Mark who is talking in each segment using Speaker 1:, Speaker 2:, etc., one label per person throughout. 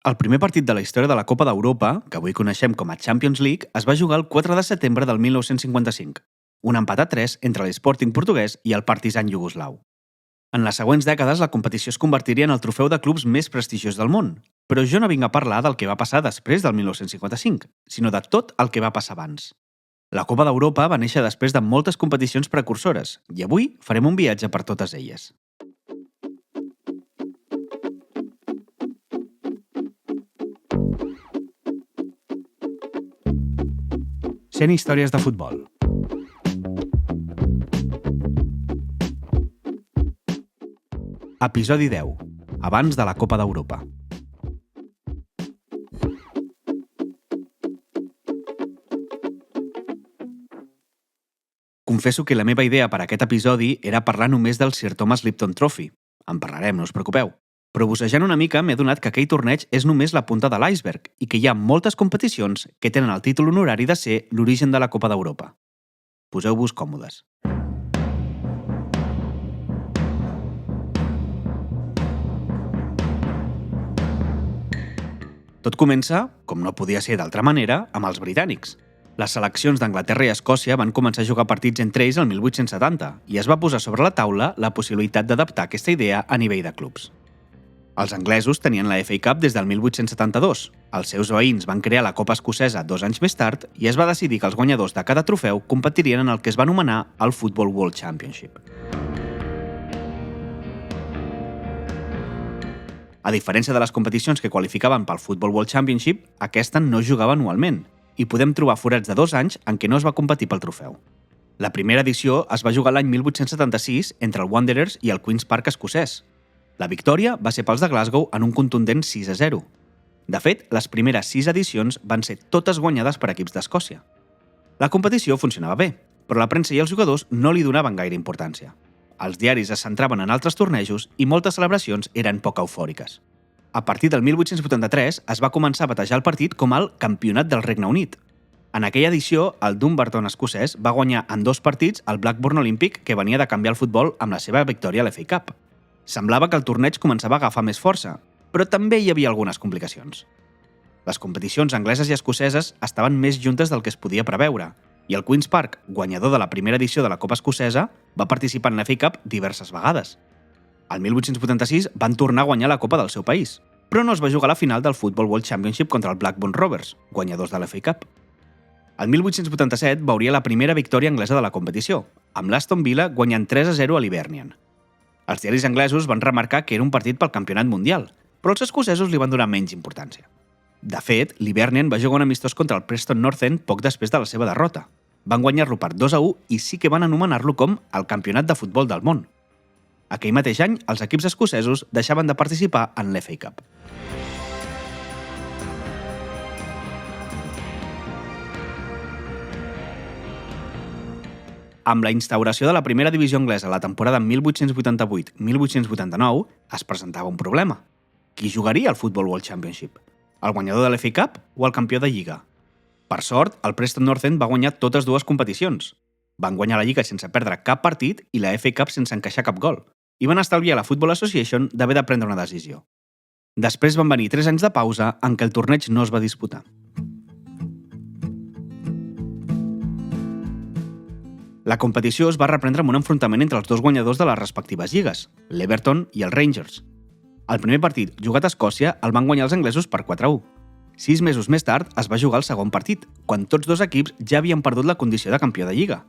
Speaker 1: El primer partit de la història de la Copa d'Europa, que avui coneixem com a Champions League, es va jugar el 4 de setembre del 1955. Un empat a 3 entre l'Sporting portuguès i el Partizan iugoslau. En les següents dècades, la competició es convertiria en el trofeu de clubs més prestigiós del món. Però jo no vinc a parlar del que va passar després del 1955, sinó de tot el que va passar abans. La Copa d'Europa va néixer després de moltes competicions precursores i avui farem un viatge per totes elles. Sent històries de futbol. Episodi 10. Abans de la Copa d'Europa. Confesso que la meva idea per a aquest episodi era parlar només del Sir Thomas Lipton Trophy. En parlarem, no us preocupeu. Però bussejant una mica m'he adonat que aquell torneig és només la punta de l'iceberg i que hi ha moltes competicions que tenen el títol honorari de ser l'origen de la Copa d'Europa. Poseu-vos còmodes. Tot comença, com no podia ser d'altra manera, amb els britànics. Les seleccions d'Anglaterra i Escòcia van començar a jugar partits entre ells el 1870 i es va posar sobre la taula la possibilitat d'adaptar aquesta idea a nivell de clubs. Els anglesos tenien la FA Cup des del 1872. Els seus veïns van crear la Copa Escocesa 2 anys més tard i es va decidir que els guanyadors de cada trofeu competirien en el que es va anomenar el Football World Championship. A diferència de les competicions que qualificaven pel Football World Championship, aquesta no jugava anualment i podem trobar forats de 2 anys en què no es va competir pel trofeu. La primera edició es va jugar l'any 1876 entre el Wanderers i el Queen's Park escocès. La victòria va ser pels de Glasgow en un contundent 6-0. De fet, les primeres 6 edicions van ser totes guanyades per equips d'Escòcia. La competició funcionava bé, però la premsa i els jugadors no li donaven gaire importància. Els diaris es centraven en altres tornejos i moltes celebracions eren poc eufòriques. A partir del 1883 es va començar a batejar el partit com el Campionat del Regne Unit. En aquella edició, el Dumbarton escocès va guanyar en 2 partits el Blackburn Olympic, que venia de canviar el futbol amb la seva victòria a l'FA Cup. Semblava que el torneig començava a agafar més força, però també hi havia algunes complicacions. Les competicions angleses i escoceses estaven més juntes del que es podia preveure, i el Queen's Park, guanyador de la primera edició de la Copa Escocesa, va participar en la FA Cup diverses vegades. El 1886 van tornar a guanyar la Copa del seu país, però no es va jugar a la final del Football World Championship contra el Blackburn Rovers, guanyadors de la FA Cup. El 1887 veuria la primera victòria anglesa de la competició, amb l'Aston Villa guanyant 3-0 a l'Hibernian. Els diaris anglesos van remarcar que era un partit pel campionat mundial, però els escocesos li van donar menys importància. De fet, l'Hibernian va jugar un amistós contra el Preston North End poc després de la seva derrota. Van guanyar-lo per 2-1 i sí que van anomenar-lo com el campionat de futbol del món. Aquell mateix any, els equips escocesos deixaven de participar en l'FA Cup. Amb la instauració de la primera divisió anglesa la temporada 1888-1889 es presentava un problema. Qui jugaria al Football World Championship? El guanyador de l'FA Cup o el campió de Lliga? Per sort, el Preston North End va guanyar totes dues competicions. Van guanyar la Lliga sense perdre cap partit i la FA Cup sense encaixar cap gol, i van estalviar la Football Association d'haver de prendre una decisió. Després van venir 3 anys de pausa en què el torneig no es va disputar. La competició es va reprendre amb un enfrontament entre els dos guanyadors de les respectives lligues, l'Everton i el Rangers. El primer partit, jugat a Escòcia, el van guanyar els anglesos per 4-1. 6 mesos més tard es va jugar el segon partit, quan tots dos equips ja havien perdut la condició de campió de lliga.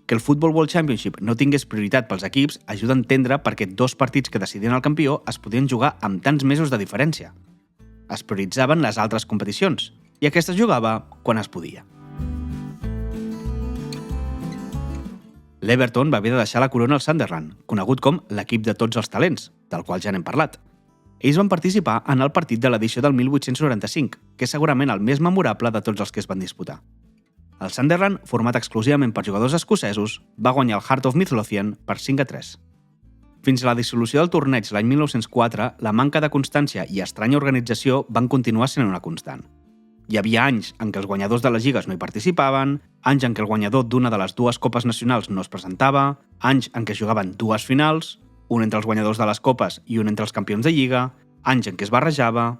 Speaker 1: Que el Football World Championship no tingués prioritat pels equips ajuda a entendre per què 2 partits que decidien el campió es podien jugar amb tants mesos de diferència. Es prioritzaven les altres competicions, i aquesta es jugava quan es podia. L'Everton va haver de deixar la corona al Sunderland, conegut com l'equip de tots els talents, del qual ja n'hem parlat. Ells van participar en el partit de l'edició del 1895, que és segurament el més memorable de tots els que es van disputar. El Sunderland, format exclusivament per jugadors escocesos, va guanyar el Heart of Midlothian per 5-3. Fins a la dissolució del torneig l'any 1904, la manca de constància i estranya organització van continuar sent una constant. Hi havia anys en què els guanyadors de les lligues no hi participaven, anys en què el guanyador d'una de les 2 copes nacionals no es presentava, anys en què es jugaven 2 finals, un entre els guanyadors de les copes i un entre els campions de lliga, anys en què es barrejava...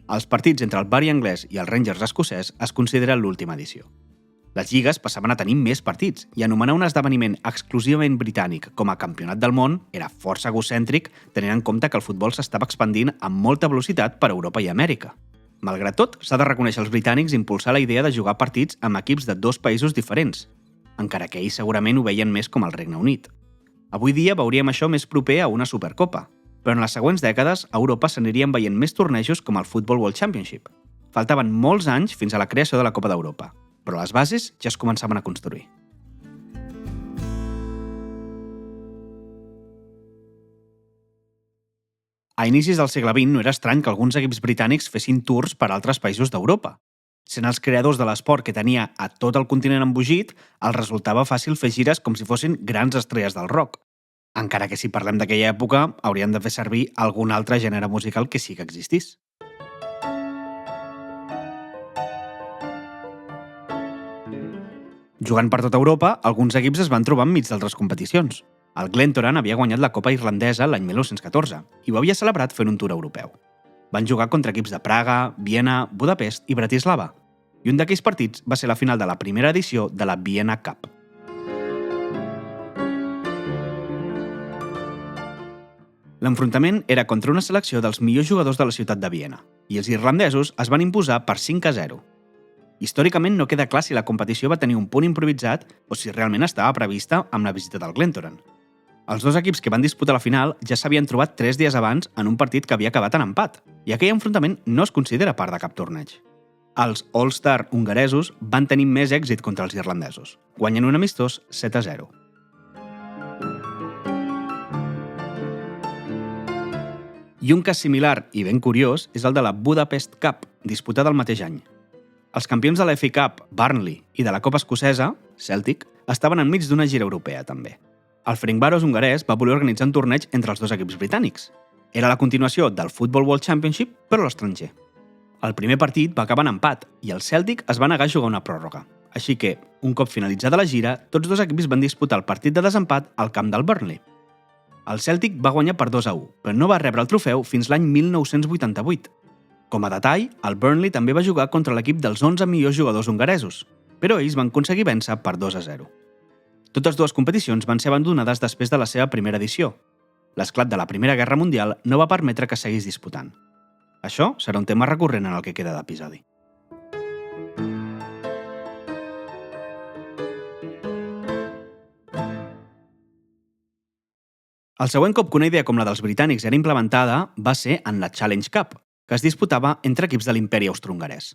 Speaker 1: Els partits entre el Bury anglès i el Rangers escocès es consideren l'última edició. Les lligues passaven a tenir més partits i anomenar un esdeveniment exclusivament britànic com a campionat del món era força egocèntric, tenint en compte que el futbol s'estava expandint amb molta velocitat per Europa i Amèrica. Malgrat tot, s'ha de reconèixer als britànics impulsar la idea de jugar partits amb equips de dos països diferents, encara que ells segurament ho veien més com el Regne Unit. Avui dia veuríem això més proper a una Supercopa, però en les següents dècades a Europa s'anirien veient més tornejos com el Football World Championship. Faltaven molts anys fins a la creació de la Copa d'Europa, però les bases ja es començaven a construir. A inicis del segle XX no era estrany que alguns equips britànics fessin tours per altres països d'Europa. Sent els creadors de l'esport que tenia a tot el continent embogit, els resultava fàcil fer gires com si fossin grans estrelles del rock. Encara que si parlem d'aquella època, hauríem de fer servir algun altre gènere musical que sí que existís. Jugant per tota Europa, alguns equips es van trobar enmig d'altres competicions. El Glentoran havia guanyat la Copa Irlandesa l'any 1914 i ho havia celebrat fent un tour europeu. Van jugar contra equips de Praga, Viena, Budapest i Bratislava, i un d'aquells partits va ser la final de la primera edició de la Vienna Cup. L'enfrontament era contra una selecció dels millors jugadors de la ciutat de Viena, i els irlandesos es van imposar per 5-0. Històricament no queda clar si la competició va tenir un punt improvisat o si realment estava prevista amb la visita del Glentoran. Els dos equips que van disputar la final ja s'havien trobat 3 dies abans en un partit que havia acabat en empat, i aquell enfrontament no es considera part de cap torneig. Els All-Star hongaresos van tenir més èxit contra els irlandesos, guanyant un amistós 7-0. I un cas similar i ben curiós és el de la Budapest Cup, disputada el mateix any. Els campions de la FA Cup, Burnley, i de la Copa Escocesa, Celtic, estaven enmig d'una gira europea, també. El Ferencváros hongarès va voler organitzar un torneig entre els dos equips britànics. Era la continuació del Football World Championship, però a l'estranger. El primer partit va acabar en empat i el Celtic es va negar a jugar una pròrroga. Així que, un cop finalitzada la gira, tots dos equips van disputar el partit de desempat al camp del Burnley. El Celtic va guanyar per 2-1, però no va rebre el trofeu fins l'any 1988. Com a detall, el Burnley també va jugar contra l'equip dels 11 millors jugadors hongaresos, però ells van aconseguir vèncer per 2-0. Totes dues competicions van ser abandonades després de la seva primera edició. L'esclat de la Primera Guerra Mundial no va permetre que seguís disputant. Això serà un tema recurrent en el que queda d'episodi. El següent cop que una idea com la dels britànics era implementada va ser en la Challenge Cup, que es disputava entre equips de l'imperi austrohongarès.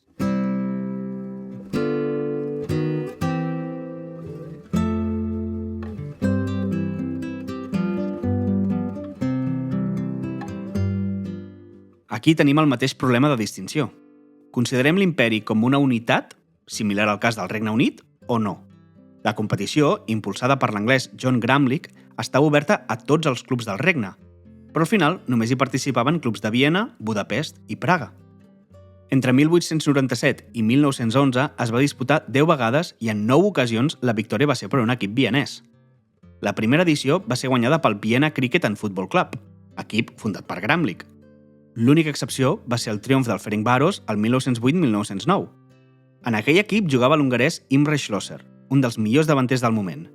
Speaker 1: Aquí tenim el mateix problema de distinció. Considerem l'imperi com una unitat, similar al cas del Regne Unit, o no? La competició, impulsada per l'anglès John Gramlich, estava oberta a tots els clubs del regne, però al final només hi participaven clubs de Viena, Budapest i Praga. Entre 1897 i 1911 es va disputar 10 vegades i en 9 ocasions la victòria va ser per un equip vienès. La primera edició va ser guanyada pel Vienna Cricket and Football Club, equip fundat per Gramlich. L'única excepció va ser el triomf del Ferencváros el 1908-1909. En aquell equip jugava l'hongarès Imre Schlosser, un dels millors davanters del moment.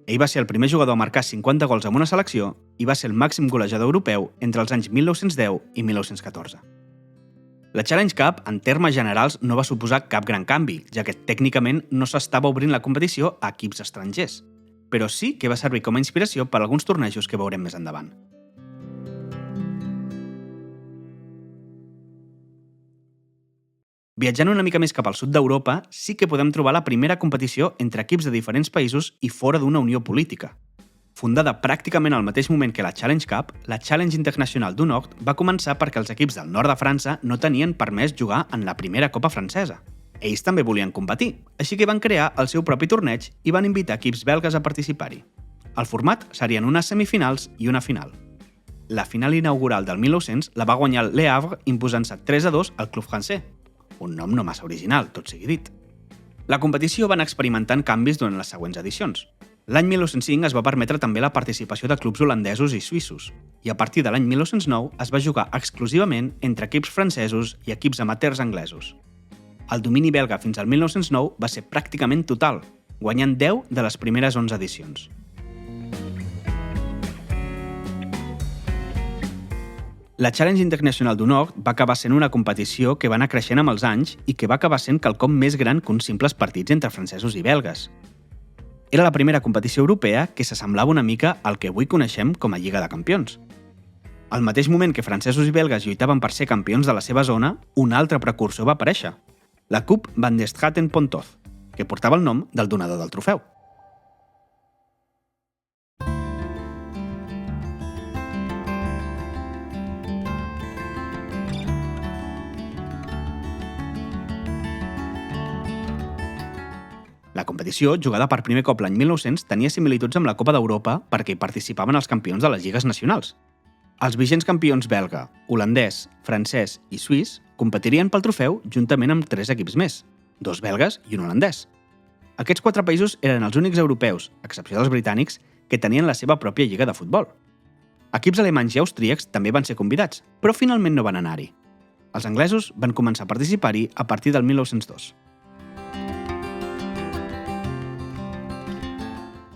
Speaker 1: Ell va ser el primer jugador a marcar 50 gols amb una selecció i va ser el màxim golejador europeu entre els anys 1910 i 1914. La Challenge Cup, en termes generals, no va suposar cap gran canvi, ja que tècnicament no s'estava obrint la competició a equips estrangers, però sí que va servir com a inspiració per a alguns tornejos que veurem més endavant. Viatjant una mica més cap al sud d'Europa, sí que podem trobar la primera competició entre equips de diferents països i fora d'una unió política. Fundada pràcticament al mateix moment que la Challenge Cup, la Challenge International du Nord va començar perquè els equips del nord de França no tenien permès jugar en la primera Copa francesa. Ells també volien competir, així que van crear el seu propi torneig i van invitar equips belgues a participar-hi. El format serien unes semifinals i una final. La final inaugural del 1900 la va guanyar el Le Havre imposant-se 3-2 al Club Français, un nom no massa original, tot sigui dit. La competició va anar experimentant canvis durant les següents edicions. L'any 1905 es va permetre també la participació de clubs holandesos i suïssos, i a partir de l'any 1909 es va jugar exclusivament entre equips francesos i equips amateurs anglesos. El domini belga fins al 1909 va ser pràcticament total, guanyant 10 de les primeres 11 edicions. La Challenge Internacional du Nord va acabar sent una competició que va anar creixent amb els anys i que va acabar sent quelcom més gran que uns simples partits entre francesos i belgues. Era la primera competició europea que s'assemblava una mica al que avui coneixem com a Lliga de Campions. Al mateix moment que francesos i belgues lluitaven per ser campions de la seva zona, un altre precursor va aparèixer, la Coupe Van der Straten-Pontoise, que portava el nom del donador del trofeu. La competició, jugada per primer cop l'any 1900, tenia similituds amb la Copa d'Europa perquè hi participaven els campions de les lligues nacionals. Els vigents campions belga, holandès, francès i suís competirien pel trofeu juntament amb 3 equips més, 2 belgues i un holandès. Aquests 4 països eren els únics europeus, a excepció dels britànics, que tenien la seva pròpia lliga de futbol. Equips alemanys i austríacs també van ser convidats, però finalment no van anar-hi. Els anglesos van començar a participar-hi a partir del 1902.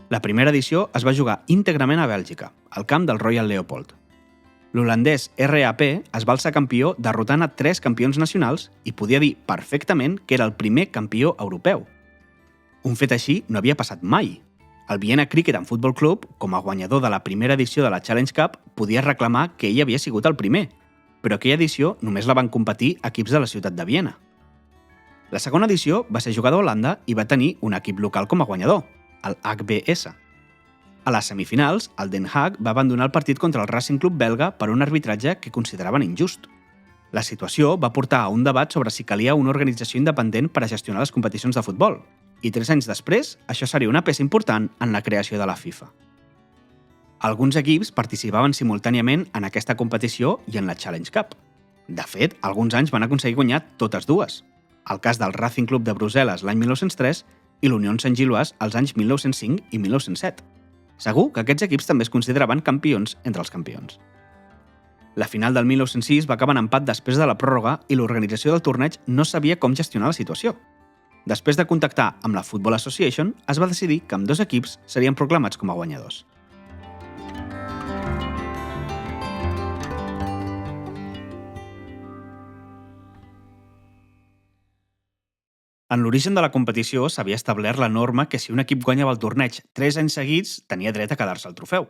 Speaker 1: La primera edició es va jugar íntegrament a Bèlgica, al camp del Royal Leopold. L'holandès RAP es va alçar campió derrotant a 3 campions nacionals i podia dir perfectament que era el primer campió europeu. Un fet així no havia passat mai. El Vienna Cricket and Football Club, com a guanyador de la primera edició de la Challenge Cup, podia reclamar que ell havia sigut el primer, però aquella edició només la van competir equips de la ciutat de Viena. La segona edició va ser jugada a Holanda i va tenir un equip local com a guanyador, el HBS. A les semifinals, el Den Haag va abandonar el partit contra el Racing Club belga per un arbitratge que consideraven injust. La situació va portar a un debat sobre si calia una organització independent per a gestionar les competicions de futbol, i 3 anys després, això seria una peça important en la creació de la FIFA. Alguns equips participaven simultàniament en aquesta competició i en la Challenge Cup. De fet, alguns anys van aconseguir guanyar totes dues. El cas del Racing Club de Brussel·les l'any 1903 i l'Union Saint-Gilloise als anys 1905 i 1907. Segur que aquests equips també es consideraven campions entre els campions. La final del 1906 va acabar en empat després de la pròrroga i l'organització del torneig no sabia com gestionar la situació. Després de contactar amb la Football Association, es va decidir que ambdós equips serien proclamats com a guanyadors. En l'origen de la competició s'havia establert la norma que si un equip guanyava el torneig 3 anys seguits, tenia dret a quedar-se el trofeu.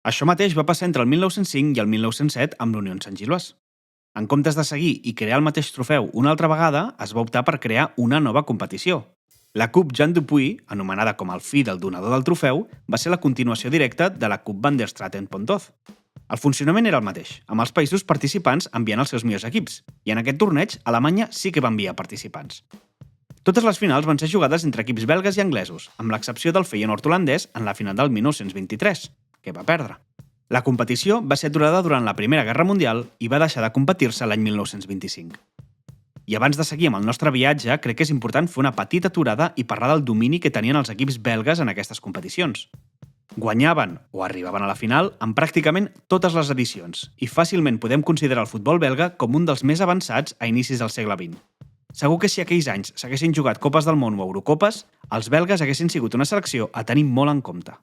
Speaker 1: Això mateix va passar entre el 1905 i el 1907 amb l'Unió Saint-Gilloise. En comptes de seguir i crear el mateix trofeu una altra vegada, es va optar per crear una nova competició. La Coupe Jean Dupuy, anomenada com el fill del donador del trofeu, va ser la continuació directa de la Coupe Van der Straten-Pontoise. El funcionament era el mateix, amb els països participants enviant els seus millors equips, i en aquest torneig Alemanya sí que va enviar participants. Totes les finals van ser jugades entre equips belgues i anglesos, amb l'excepció del Feyenoord holandès en la final del 1923, que va perdre. La competició va ser aturada durant la Primera Guerra Mundial i va deixar de competir-se l'any 1925. I abans de seguir amb el nostre viatge, crec que és important fer una petita aturada i parlar del domini que tenien els equips belgues en aquestes competicions. Guanyaven o arribaven a la final en pràcticament totes les edicions i fàcilment podem considerar el futbol belga com un dels més avançats a inicis del segle XX. Segur que si aquells anys s'haguessin jugat Copes del Món o Eurocopes, els belgues haguessin sigut una selecció a tenir molt en compte.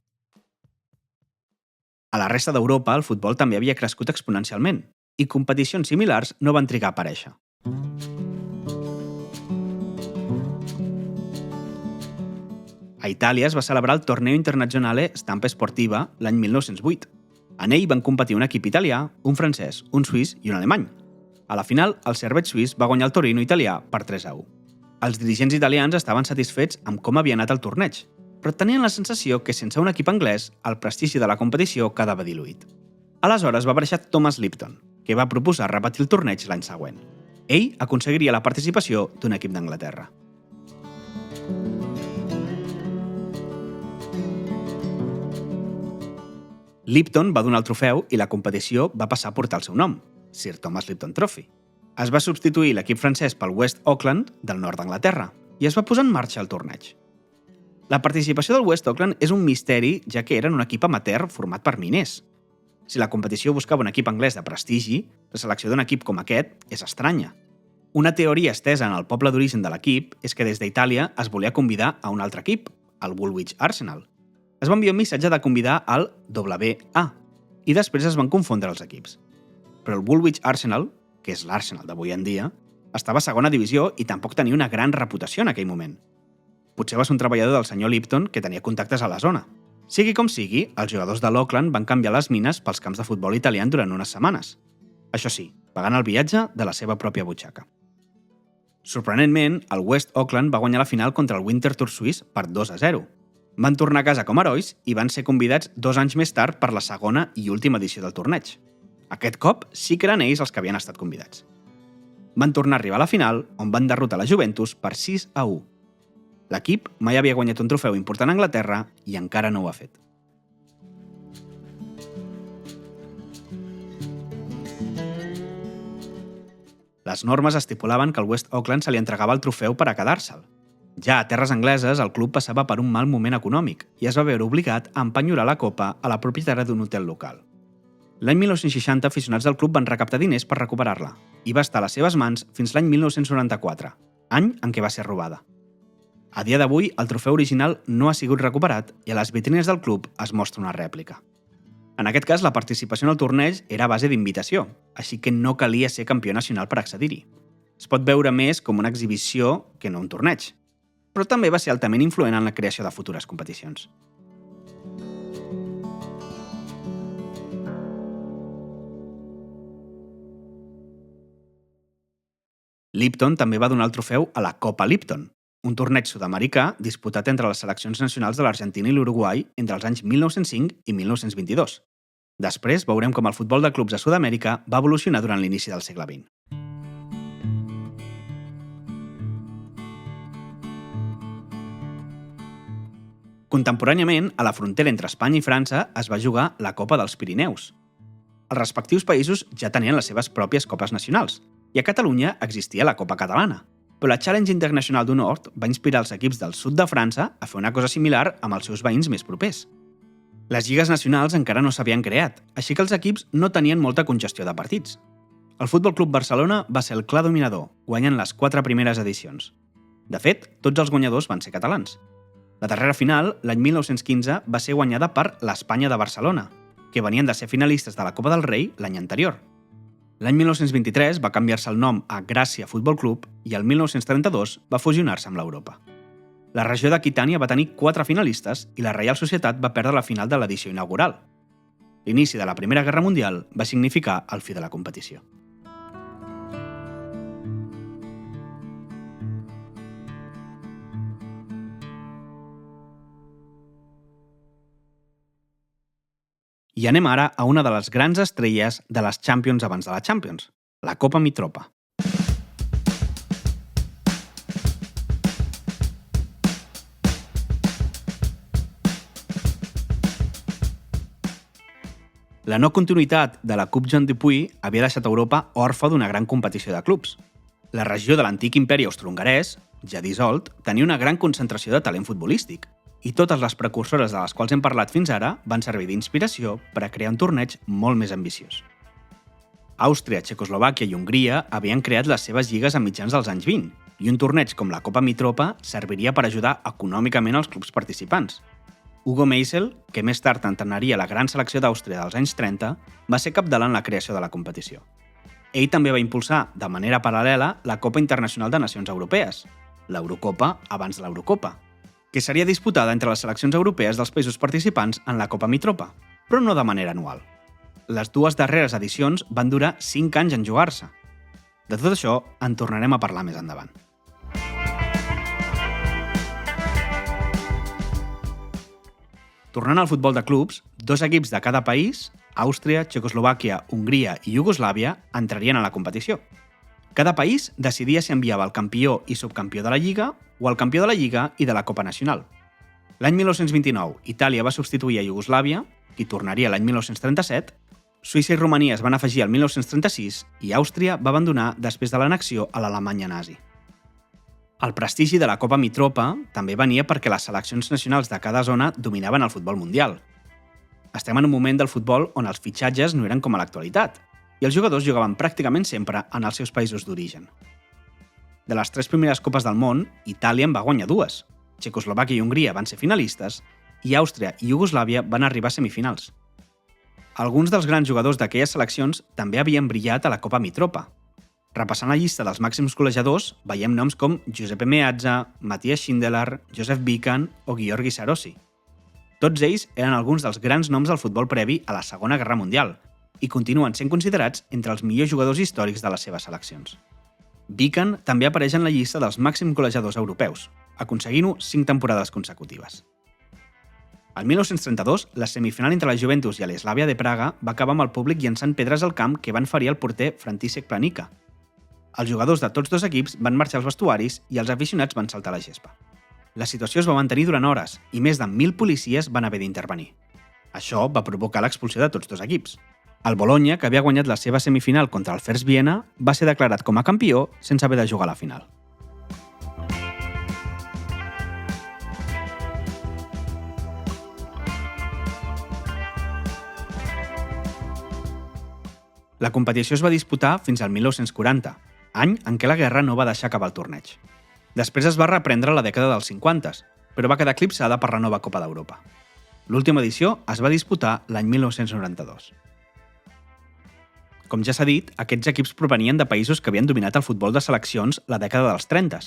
Speaker 1: A la resta d'Europa, el futbol també havia crescut exponencialment i competicions similars no van trigar a aparèixer. A Itàlia es va celebrar el Torneo Internazionale Stampa Sportiva l'any 1908. En ell van competir un equip italià, un francès, un suís i un alemany. A la final, el Servette suís va guanyar el Torino italià per 3-1. Els dirigents italians estaven satisfets amb com havia anat el torneig, però tenien la sensació que sense un equip anglès, el prestigi de la competició quedava diluït. Aleshores va aparèixer Thomas Lipton, que va proposar repetir el torneig l'any següent. Ell aconseguiria la participació d'un equip d'Anglaterra. Lipton va donar el trofeu i la competició va passar a portar el seu nom, Sir Thomas Lipton Trophy. Es va substituir l'equip francès pel West Auckland, del nord d'Anglaterra, i es va posar en marxa el torneig. La participació del West Auckland és un misteri, ja que eren un equip amateur format per miners. Si la competició buscava un equip anglès de prestigi, la selecció d'un equip com aquest és estranya. Una teoria estesa en el poble d'origen de l'equip és que des d'Itàlia es volia convidar a un altre equip, el Woolwich Arsenal. Es va enviar un missatge de convidar al WA i després es van confondre els equips. Però el Woolwich Arsenal, que és l'Arsenal d'avui en dia, estava a segona divisió i tampoc tenia una gran reputació en aquell moment. Potser va ser un treballador del senyor Lipton que tenia contactes a la zona. Sigui com sigui, els jugadors de l'Auckland van canviar les mines pels camps de futbol italià durant unes setmanes. Això sí, pagant el viatge de la seva pròpia butxaca. Sorprenentment, el West Auckland va guanyar la final contra el Winterthur suís per 2-0. Van tornar a casa com a herois i van ser convidats 2 anys més tard per la segona i última edició del torneig. Aquest cop sí que eren ells els que havien estat convidats. Van tornar a arribar a la final, on van derrotar la Juventus per 6-1. L'equip mai havia guanyat un trofeu important a Anglaterra i encara no ho ha fet. Les normes estipulaven que al West Auckland se li entregava el trofeu per a quedar-se'l. Ja a terres angleses, el club passava per un mal moment econòmic i es va veure obligat a empenyorar la copa a la propietària d'un hotel local. L'any 1960, aficionats del club van recaptar diners per recuperar-la i va estar a les seves mans fins l'any 1994, any en què va ser robada. A dia d'avui, el trofeu original no ha sigut recuperat i a les vitrines del club es mostra una rèplica. En aquest cas, la participació en el torneig era a base d'invitació, així que no calia ser campió nacional per accedir-hi. Es pot veure més com una exhibició que no un torneig, però també va ser altament influent en la creació de futures competicions. Lipton també va donar el trofeu a la Copa Lipton, un torneig sud-americà disputat entre les seleccions nacionals de l'Argentina i l'Uruguai entre els anys 1905 i 1922. Després veurem com el futbol de clubs a Sud-amèrica va evolucionar durant l'inici del segle XX. Contemporàniament, a la frontera entre Espanya i França es va jugar la Copa dels Pirineus. Els respectius països ja tenien les seves pròpies copes nacionals, i a Catalunya existia la Copa Catalana, però la Challenge International du Nord va inspirar els equips del sud de França a fer una cosa similar amb els seus veïns més propers. Les lligues nacionals encara no s'havien creat, així que els equips no tenien molta congestió de partits. El Futbol Club Barcelona va ser el clar dominador, guanyant les 4 primeres edicions. De fet, tots els guanyadors van ser catalans. La darrera final, l'any 1915, va ser guanyada per l'Espanya de Barcelona, que venien de ser finalistes de la Copa del Rei l'any anterior. L'any 1923 va canviar-se el nom a Gràcia Futbol Club i el 1932 va fusionar-se amb l'Europa. La regió d'Aquitània va tenir 4 finalistes i la Reial Societat va perdre la final de l'edició inaugural. L'inici de la Primera Guerra Mundial va significar el fi de la competició. I anem ara a una de les grans estrelles de les Champions abans de la Champions, la Copa Mitropa. La no continuïtat de la Coupe Jean Dupuy havia deixat Europa orfa d'una gran competició de clubs. La regió de l'antic imperi austro-hongarès, ja dissolt, tenia una gran concentració de talent futbolístic, i totes les precursores de les quals hem parlat fins ara van servir d'inspiració per a crear un torneig molt més ambiciós. Àustria, Txecoslovàquia i Hongria havien creat les seves lligues a mitjans dels anys 20, i un torneig com la Copa Mitropa serviria per ajudar econòmicament els clubs participants. Hugo Meisel, que més tard entrenaria la gran selecció d'Àustria dels anys 30, va ser capdalant la creació de la competició. Ell també va impulsar, de manera paral·lela, la Copa Internacional de Nacions Europees, l'Eurocopa abans de l'Eurocopa, que seria disputada entre les seleccions europees dels països participants en la Copa Mitropa, però no de manera anual. Les 2 darreres edicions van durar 5 anys en jugar-se. De tot això en tornarem a parlar més endavant. Tornant al futbol de clubs, 2 equips de cada país, Àustria, Txecoslovàquia, Hongria i Iugoslàvia, entrarien a la competició. Cada país decidia si enviava el campió i subcampió de la Lliga o el campió de la Lliga i de la Copa Nacional. L'any 1929, Itàlia va substituir a Iugoslàvia, qui tornaria l'any 1937, Suïssa i Romania es van afegir al 1936 i Àustria va abandonar després de l'annexió a l'Alemanya nazi. El prestigi de la Copa Mitropa també venia perquè les seleccions nacionals de cada zona dominaven el futbol mundial. Estem en un moment del futbol on els fitxatges no eren com a l'actualitat, i els jugadors jugaven pràcticament sempre en els seus països d'origen. De les 3 primeres Copes del món, Itàlia en va guanyar 2, Txecoslovàquia i Hongria van ser finalistes, i Àustria i Iugoslàvia van arribar a semifinals. Alguns dels grans jugadors d'aquelles seleccions també havien brillat a la Copa Mitropa. Repassant la llista dels màxims golejadors, veiem noms com Giuseppe Meazza, Matthias Schindler, Josef Bican o Giorgi Sarossi. Tots ells eren alguns dels grans noms del futbol previ a la Segona Guerra Mundial i continuen sent considerats entre els millors jugadors històrics de les seves seleccions. Bican també apareix en la llista dels màxims golejadors europeus, aconseguint-ho 5 temporades consecutives. El 1932, la semifinal entre la Juventus i l'Eslàvia de Praga va acabar amb el públic llançant pedres al camp que van ferir el porter František Planica. Els jugadors de tots dos equips van marxar als vestuaris i els aficionats van saltar a la gespa. La situació es va mantenir durant hores i més de 1.000 policies van haver d'intervenir. Això va provocar l'expulsió de tots dos equips. El Bologna, que havia guanyat la seva semifinal contra el First Viena, va ser declarat com a campió sense haver de jugar a la final. La competició es va disputar fins al 1940, any en què la guerra no va deixar acabar el torneig. Després es va reprendre a la dècada dels 50, però va quedar eclipsada per la nova Copa d'Europa. L'última edició es va disputar l'any 1992. Com ja s'ha dit, aquests equips provenien de països que havien dominat el futbol de seleccions la dècada dels 30,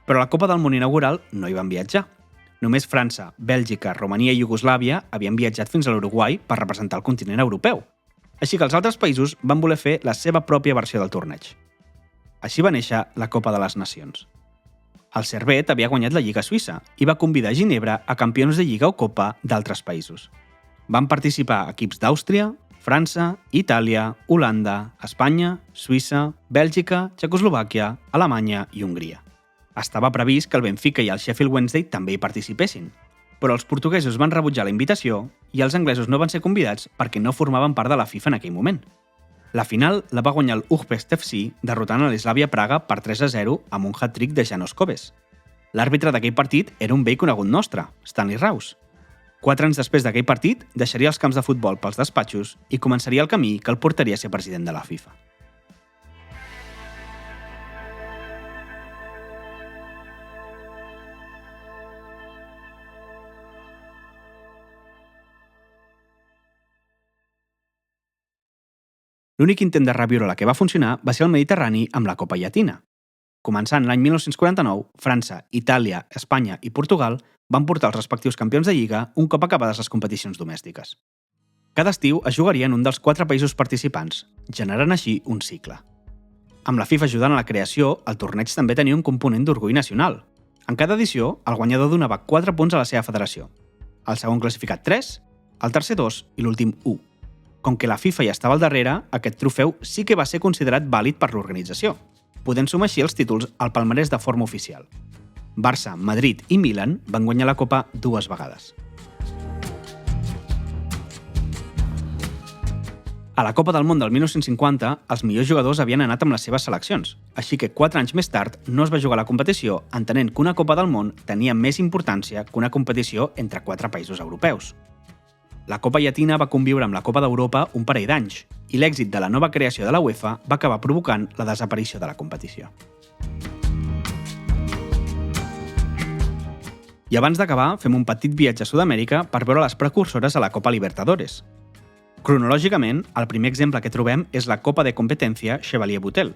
Speaker 1: però a la Copa del Món inaugural no hi van viatjar. Només França, Bèlgica, Romania i Iugoslàvia havien viatjat fins a l'Uruguai per representar el continent europeu. Així que els altres països van voler fer la seva pròpia versió del torneig. Així va néixer la Copa de les Nacions. El Servette havia guanyat la Lliga Suïssa i va convidar a Ginebra a campions de Lliga o Copa d'altres països. Van participar equips d'Àustria, França, Itàlia, Holanda, Espanya, Suïssa, Bèlgica, Txecoslovàquia, Alemanya i Hongria. Estava previst que el Benfica i el Sheffield Wednesday també hi participessin, però els portuguesos van rebutjar la invitació i els anglesos no van ser convidats perquè no formaven part de la FIFA en aquell moment. La final la va guanyar el Újpest FC derrotant a l'Eslàvia Praga per 3-0 amb un hat-trick de Janos Koves. L'àrbitre d'aquell partit era un vell conegut nostre, Stanley Rous. 4 anys després d'aquell partit, deixaria els camps de futbol pels despatxos i començaria el camí que el portaria a ser president de la FIFA. L'únic intent de reviure la que va funcionar va ser el Mediterrani amb la Copa Llatina. Començant l'any 1949, França, Itàlia, Espanya i Portugal van portar els respectius campions de Lliga un cop acabades les competicions domèstiques. Cada estiu es jugaria en un dels 4 països participants, generant així un cicle. Amb la FIFA ajudant a la creació, el torneig també tenia un component d'orgull nacional. En cada edició, el guanyador donava 4 punts a la seva federació. El segon classificat 3, el tercer 2 i l'últim 1. Com que la FIFA hi estava al darrere, aquest trofeu sí que va ser considerat vàlid per l'organització, podent sumar així els títols al palmarès de forma oficial. Barça, Madrid i Milan van guanyar la Copa 2 vegades. A la Copa del Món del 1950, els millors jugadors havien anat amb les seves seleccions, així que 4 anys més tard no es va jugar la competició entenent que una Copa del Món tenia més importància que una competició entre 4 països europeus. La Copa Llatina va conviure amb la Copa d'Europa un parell d'anys i l'èxit de la nova creació de la UEFA va acabar provocant la desaparició de la competició. I abans d'acabar, fem un petit viatge a Sud-amèrica per veure les precursores a la Copa Libertadores. Cronològicament, el primer exemple que trobem és la Copa de Competència Chevalier Boutel.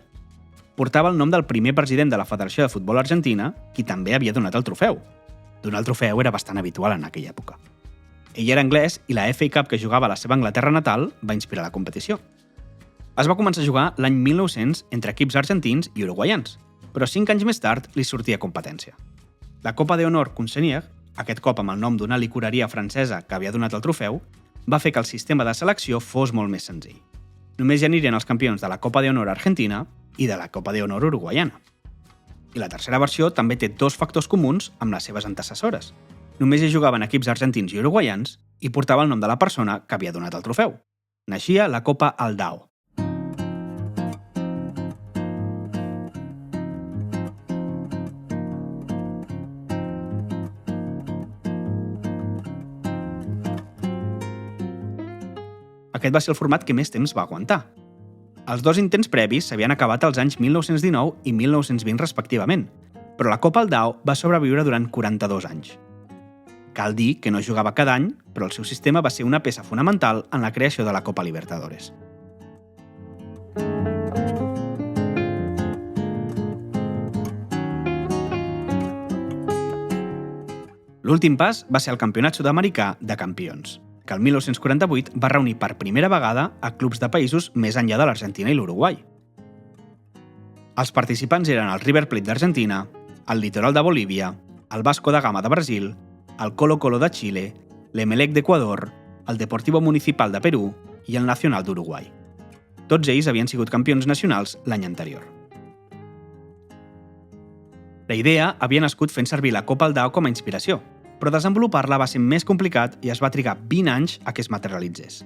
Speaker 1: Portava el nom del primer president de la Federació de Futbol Argentina, qui també havia donat el trofeu. Donar el trofeu era bastant habitual en aquella època. Ell era anglès i la FA Cup que jugava a la seva Anglaterra natal va inspirar la competició. Es va començar a jugar l'any 1900 entre equips argentins i uruguaians, però 5 anys més tard li sortia competència. La Copa de Honor Consenier, aquest cop amb el nom d'una licoreria francesa que havia donat el trofeu, va fer que el sistema de selecció fos molt més senzill. Només hi anirien els campions de la Copa de Honor argentina i de la Copa de Honor uruguaiana. I la tercera versió també té 2 factors comuns amb les seves antecessores. Només hi jugaven equips argentins i uruguaians i portava el nom de la persona que havia donat el trofeu. Naixia la Copa Aldao. aquest va ser el format que més temps va aguantar. Els dos intents previs s'havien acabat als anys 1919 i 1920 respectivament, però la Copa Aldao va sobreviure durant 42 anys. Cal dir que no jugava cada any, però el seu sistema va ser una peça fonamental en la creació de la Copa Libertadores. L'últim pas va ser el Campionat Sud-americà de Campions, que el 1948 va reunir per primera vegada a clubs de països més enllà de l'Argentina i l'Uruguai. Els participants eren el River Plate d'Argentina, el Litoral de Bolívia, el Vasco da Gama de Brasil, el Colo-Colo de Xile, l'Emelec d'Equador, el Deportivo Municipal de Perú i el Nacional d'Uruguai. Tots ells havien sigut campions nacionals l'any anterior. La idea havia nascut fent servir la Copa Aldao com a inspiració, però desenvolupar-la va ser més complicat i es va trigar 20 anys a que es materialitzés.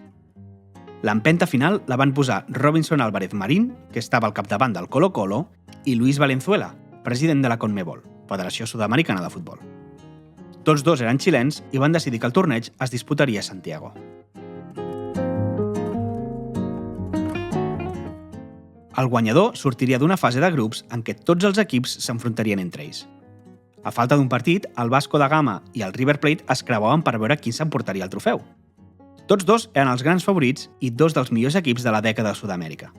Speaker 1: L'empenta final la van posar Robinson Álvarez Marín, que estava al capdavant del Colo-Colo, i Luis Valenzuela, president de la CONMEBOL, Federació Sud-americana de Futbol. Tots dos eren xilens i van decidir que el torneig es disputaria a Santiago. El guanyador sortiria d'una fase de grups en què tots els equips s'enfrontarien entre ells. A falta d'un partit, el Vasco da Gama i el River Plate es creuaven per veure qui s'emportaria el trofeu. Tots dos eren els grans favorits i dos dels millors equips de la dècada de Sud-amèrica.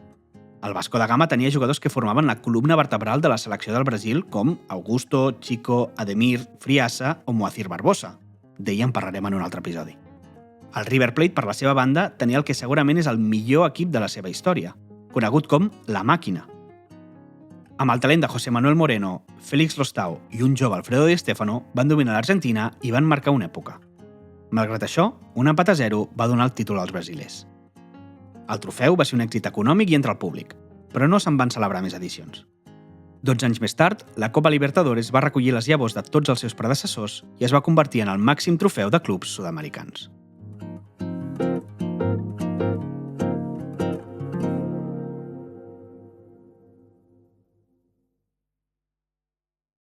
Speaker 1: El Vasco da Gama tenia jugadors que formaven la columna vertebral de la selecció del Brasil com Augusto, Chico, Ademir, Friassa o Moacir Barbosa. D'ell en parlarem en un altre episodi. El River Plate, per la seva banda, tenia el que segurament és el millor equip de la seva història, conegut com La Màquina. Amb el talent de José Manuel Moreno, Félix Lostau i un jove Alfredo Di Stéfano van dominar l'Argentina i van marcar una època. Malgrat això, un empat a 0 va donar el títol als brasilers. El trofeu va ser un èxit econòmic i entre el públic, però no se'n van celebrar més edicions. 12 anys més tard, la Copa Libertadores va recollir les llavors de tots els seus predecessors i es va convertir en el màxim trofeu de clubs sud-americans.